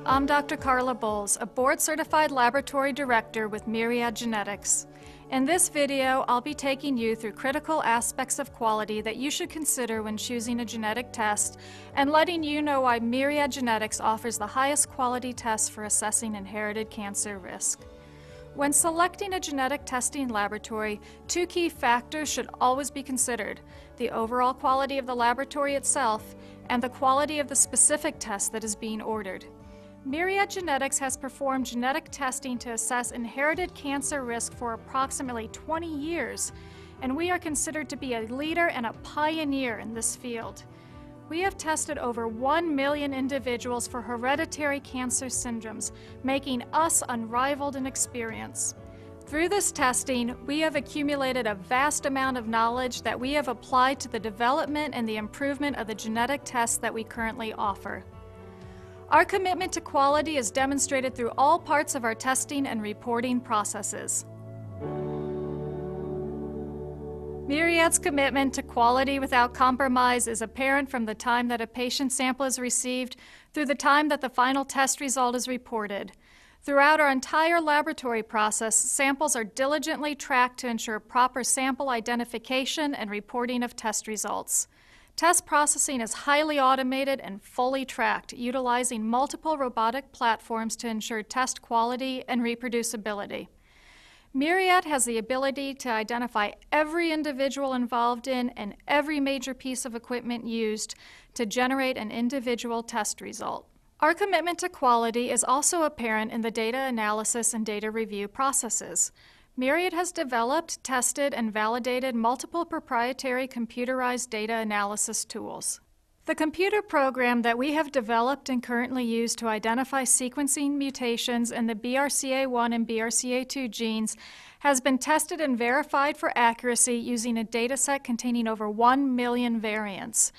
I'm Dr. Carla Bowles, a board-certified laboratory director with Myriad Genetics. In this video, I'll be taking you through critical aspects of quality that you should consider when choosing a genetic test and letting you know why Myriad Genetics offers the highest quality test for assessing inherited cancer risk. When selecting a genetic testing laboratory, two key factors should always be considered: the overall quality of the laboratory itself and the quality of the specific test that is being ordered. Myriad Genetics has performed genetic testing to assess inherited cancer risk for approximately 20 years, and we are considered to be a leader and a pioneer in this field. We have tested over 1 million individuals for hereditary cancer syndromes, making us unrivaled in experience. Through this testing, we have accumulated a vast amount of knowledge that we have applied to the development and the improvement of the genetic tests that we currently offer. Our commitment to quality is demonstrated through all parts of our testing and reporting processes. Myriad's commitment to quality without compromise is apparent from the time that a patient sample is received through the time that the final test result is reported. Throughout our entire laboratory process, samples are diligently tracked to ensure proper sample identification and reporting of test results. Test processing is highly automated and fully tracked, utilizing multiple robotic platforms to ensure test quality and reproducibility. Myriad has the ability to identify every individual involved in and every major piece of equipment used to generate an individual test result. Our commitment to quality is also apparent in the data analysis and data review processes. Myriad has developed, tested, and validated multiple proprietary computerized data analysis tools. The computer program that we have developed and currently use to identify sequencing mutations in the BRCA1 and BRCA2 genes has been tested and verified for accuracy using a dataset containing over 1 million variants.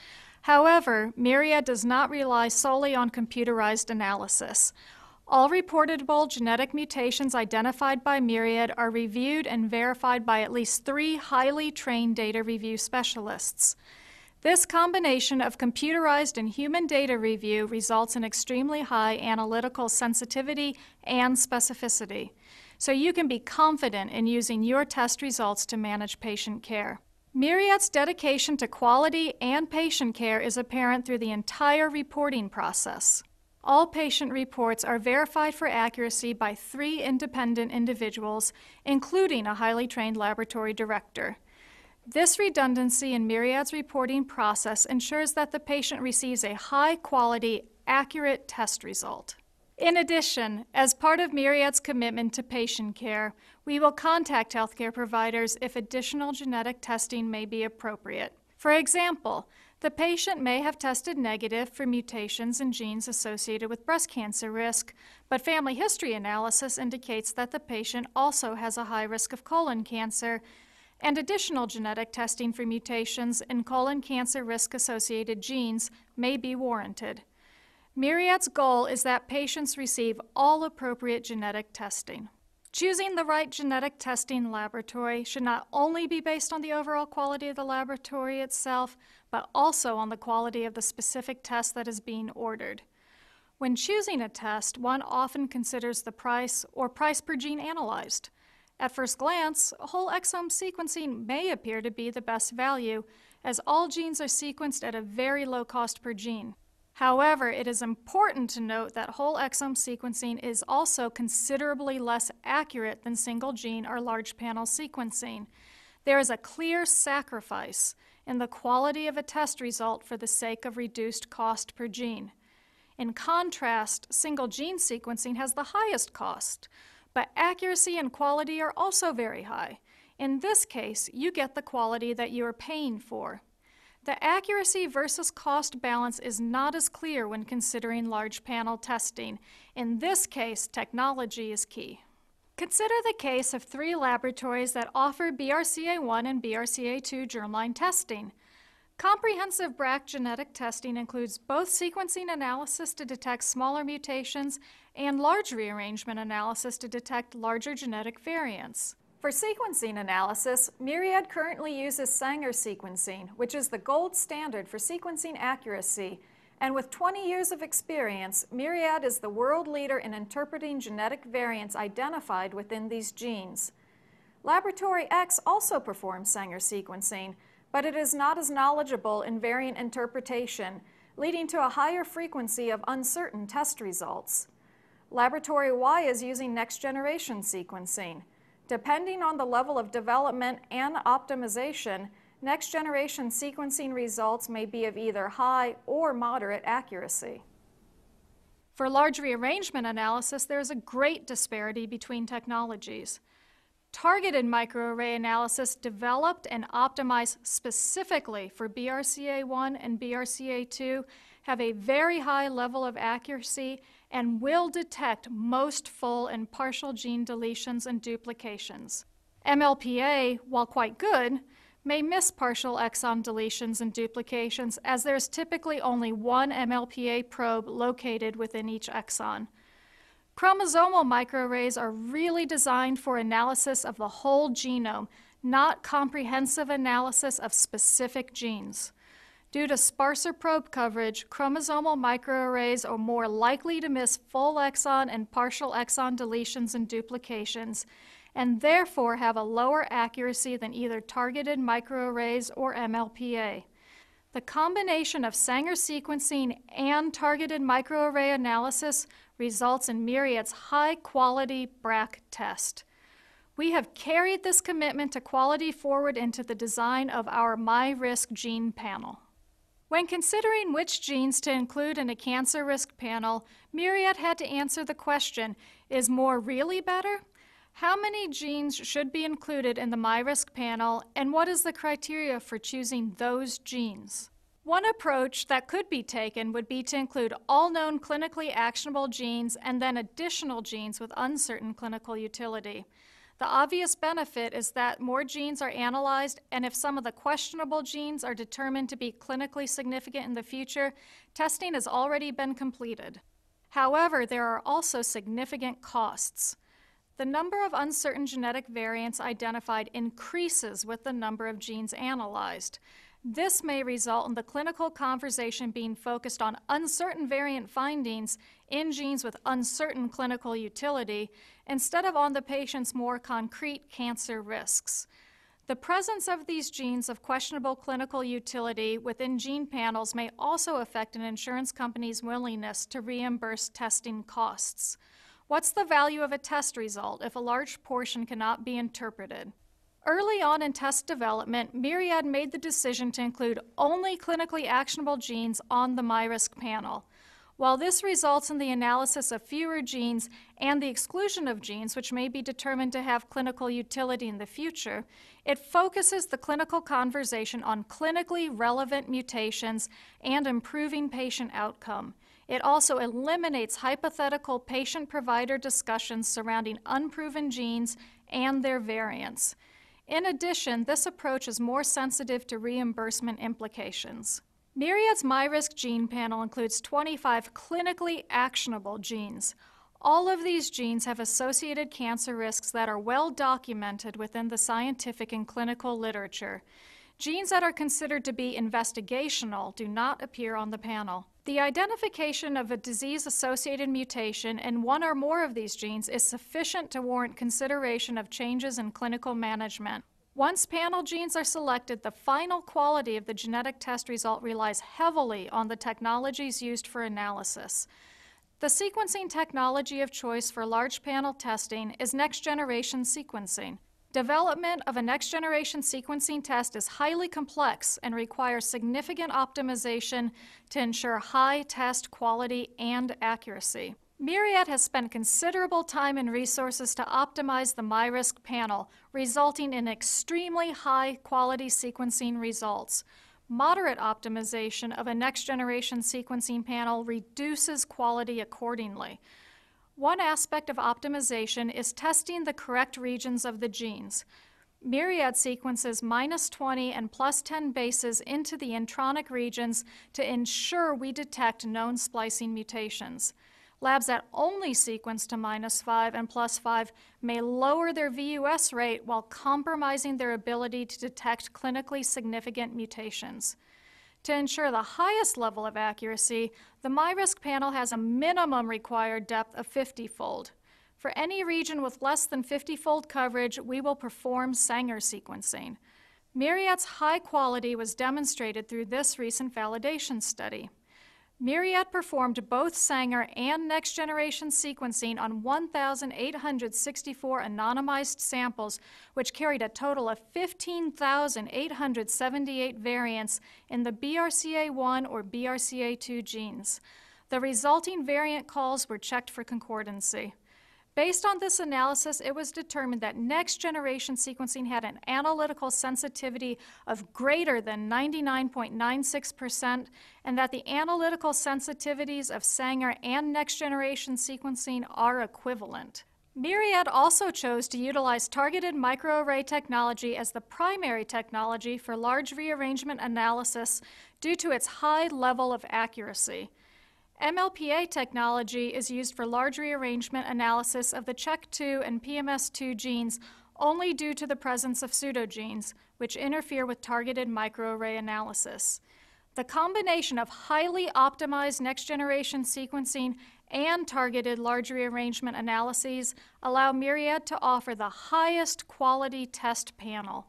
However, Myriad does not rely solely on computerized analysis. All reportable genetic mutations identified by Myriad are reviewed and verified by at least 3 highly trained data review specialists. This combination of computerized and human data review results in extremely high analytical sensitivity and specificity, so you can be confident in using your test results to manage patient care. Myriad's dedication to quality and patient care is apparent through the entire reporting process. All patient reports are verified for accuracy by 3 independent individuals, including a highly trained laboratory director. This redundancy in Myriad's reporting process ensures that the patient receives a high-quality, accurate test result. In addition, as part of Myriad's commitment to patient care, we will contact healthcare providers if additional genetic testing may be appropriate. For example, the patient may have tested negative for mutations in genes associated with breast cancer risk, but family history analysis indicates that the patient also has a high risk of colon cancer, and additional genetic testing for mutations in colon cancer risk-associated genes may be warranted. Myriad's goal is that patients receive all appropriate genetic testing. Choosing the right genetic testing laboratory should not only be based on the overall quality of the laboratory itself, but also on the quality of the specific test that is being ordered. When choosing a test, one often considers the price or price per gene analyzed. At first glance, whole exome sequencing may appear to be the best value, as all genes are sequenced at a very low cost per gene. However, it is important to note that whole exome sequencing is also considerably less accurate than single gene or large panel sequencing. There is a clear sacrifice in the quality of a test result for the sake of reduced cost per gene. In contrast, single gene sequencing has the highest cost, but accuracy and quality are also very high. In this case, you get the quality that you are paying for. The accuracy versus cost balance is not as clear when considering large panel testing. In this case, technology is key. Consider the case of 3 laboratories that offer BRCA1 and BRCA2 germline testing. Comprehensive BRCA genetic testing includes both sequencing analysis to detect smaller mutations and large rearrangement analysis to detect larger genetic variants. For sequencing analysis, Myriad currently uses Sanger sequencing, which is the gold standard for sequencing accuracy, And with 20 years of experience, Myriad is the world leader in interpreting genetic variants identified within these genes. Laboratory X also performs Sanger sequencing, but it is not as knowledgeable in variant interpretation, leading to a higher frequency of uncertain test results. Laboratory Y is using next-generation sequencing. Depending on the level of development and optimization, next-generation sequencing results may be of either high or moderate accuracy. For large rearrangement analysis, there is a great disparity between technologies. Targeted microarray analysis developed and optimized specifically for BRCA1 and BRCA2 have a very high level of accuracy and will detect most full and partial gene deletions and duplications. MLPA, while quite good, may miss partial exon deletions and duplications as there's typically only one MLPA probe located within each exon. Chromosomal microarrays are really designed for analysis of the whole genome, not comprehensive analysis of specific genes. Due to sparser probe coverage, chromosomal microarrays are more likely to miss full exon and partial exon deletions and duplications, and therefore have a lower accuracy than either targeted microarrays or MLPA. The combination of Sanger sequencing and targeted microarray analysis results in Myriad's high-quality BRCA test. We have carried this commitment to quality forward into the design of our MyRisk gene panel. When considering which genes to include in a cancer risk panel, Myriad had to answer the question, is more really better? How many genes should be included in the MyRisk panel, and what is the criteria for choosing those genes? One approach that could be taken would be to include all known clinically actionable genes and then additional genes with uncertain clinical utility. The obvious benefit is that more genes are analyzed, and if some of the questionable genes are determined to be clinically significant in the future, testing has already been completed. However, there are also significant costs. The number of uncertain genetic variants identified increases with the number of genes analyzed. This may result in the clinical conversation being focused on uncertain variant findings in genes with uncertain clinical utility instead of on the patient's more concrete cancer risks. The presence of these genes of questionable clinical utility within gene panels may also affect an insurance company's willingness to reimburse testing costs. What's the value of a test result if a large portion cannot be interpreted? Early on in test development, Myriad made the decision to include only clinically actionable genes on the MyRisk panel. While this results in the analysis of fewer genes and the exclusion of genes which may be determined to have clinical utility in the future, it focuses the clinical conversation on clinically relevant mutations and improving patient outcome. It also eliminates hypothetical patient-provider discussions surrounding unproven genes and their variants. In addition, this approach is more sensitive to reimbursement implications. Myriad's MyRisk gene panel includes 25 clinically actionable genes. All of these genes have associated cancer risks that are well documented within the scientific and clinical literature. Genes that are considered to be investigational do not appear on the panel. The identification of a disease-associated mutation in one or more of these genes is sufficient to warrant consideration of changes in clinical management. Once panel genes are selected, the final quality of the genetic test result relies heavily on the technologies used for analysis. The sequencing technology of choice for large panel testing is next-generation sequencing. Development of a next-generation sequencing test is highly complex and requires significant optimization to ensure high test quality and accuracy. Myriad has spent considerable time and resources to optimize the MyRisk panel, resulting in extremely high-quality sequencing results. Moderate optimization of a next-generation sequencing panel reduces quality accordingly. One aspect of optimization is testing the correct regions of the genes. Myriad sequences -20 and +10 bases into the intronic regions to ensure we detect known splicing mutations. Labs that only sequence to -5 and +5 may lower their VUS rate while compromising their ability to detect clinically significant mutations. To ensure the highest level of accuracy, the MyRisk panel has a minimum required depth of 50-fold. For any region with less than 50-fold coverage, we will perform Sanger sequencing. Myriad's high quality was demonstrated through this recent validation study. Myriad performed both Sanger and next-generation sequencing on 1,864 anonymized samples, which carried a total of 15,878 variants in the BRCA1 or BRCA2 genes. The resulting variant calls were checked for concordancy. Based on this analysis, it was determined that next-generation sequencing had an analytical sensitivity of greater than 99.96%, and that the analytical sensitivities of Sanger and next-generation sequencing are equivalent. Myriad also chose to utilize targeted microarray technology as the primary technology for large rearrangement analysis due to its high level of accuracy. MLPA technology is used for large rearrangement analysis of the CHEK2 and PMS2 genes only due to the presence of pseudogenes, which interfere with targeted microarray analysis. The combination of highly optimized next-generation sequencing and targeted large rearrangement analyses allow Myriad to offer the highest quality test panel.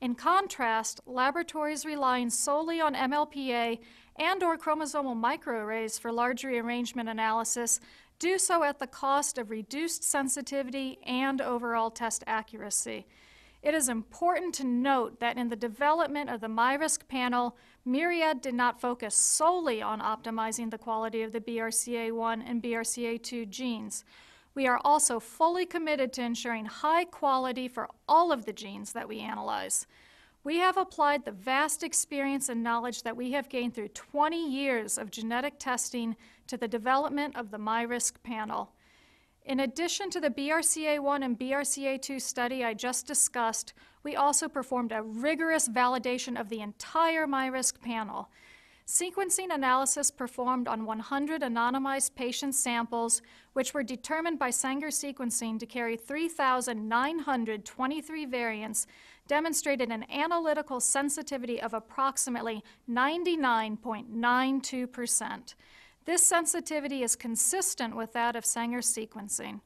In contrast, laboratories relying solely on MLPA and/or chromosomal microarrays for large rearrangement analysis do so at the cost of reduced sensitivity and overall test accuracy. It is important to note that in the development of the MyRisk panel, Myriad did not focus solely on optimizing the quality of the BRCA1 and BRCA2 genes. We are also fully committed to ensuring high quality for all of the genes that we analyze. We have applied the vast experience and knowledge that we have gained through 20 years of genetic testing to the development of the MyRisk panel. In addition to the BRCA1 and BRCA2 study I just discussed, we also performed a rigorous validation of the entire MyRisk panel. Sequencing analysis performed on 100 anonymized patient samples, which were determined by Sanger sequencing to carry 3,923 variants, demonstrated an analytical sensitivity of approximately 99.92%. This sensitivity is consistent with that of Sanger sequencing.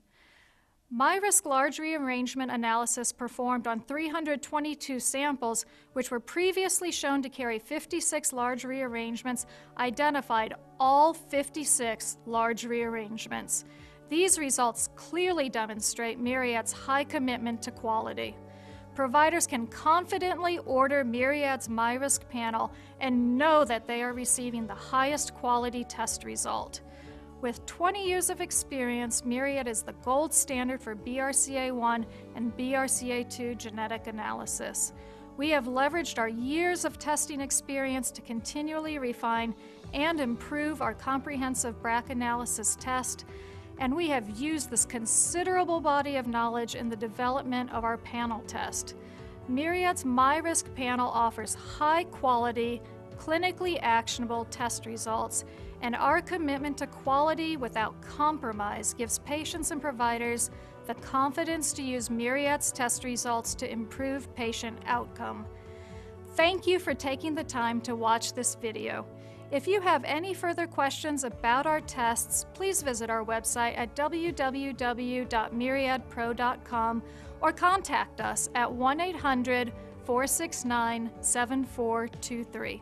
MyRisk large rearrangement analysis performed on 322 samples, which were previously shown to carry 56 large rearrangements, identified all 56 large rearrangements. These results clearly demonstrate Myriad's high commitment to quality. Providers can confidently order Myriad's MyRisk panel and know that they are receiving the highest quality test result. With 20 years of experience, Myriad is the gold standard for BRCA1 and BRCA2 genetic analysis. We have leveraged our years of testing experience to continually refine and improve our comprehensive BRCA analysis test, and we have used this considerable body of knowledge in the development of our panel test. Myriad's MyRisk panel offers high-quality, clinically actionable test results, and our commitment to quality without compromise gives patients and providers the confidence to use Myriad's test results to improve patient outcome. Thank you for taking the time to watch this video. If you have any further questions about our tests, please visit our website at www.myriadpro.com or contact us at 1-800-469-7423.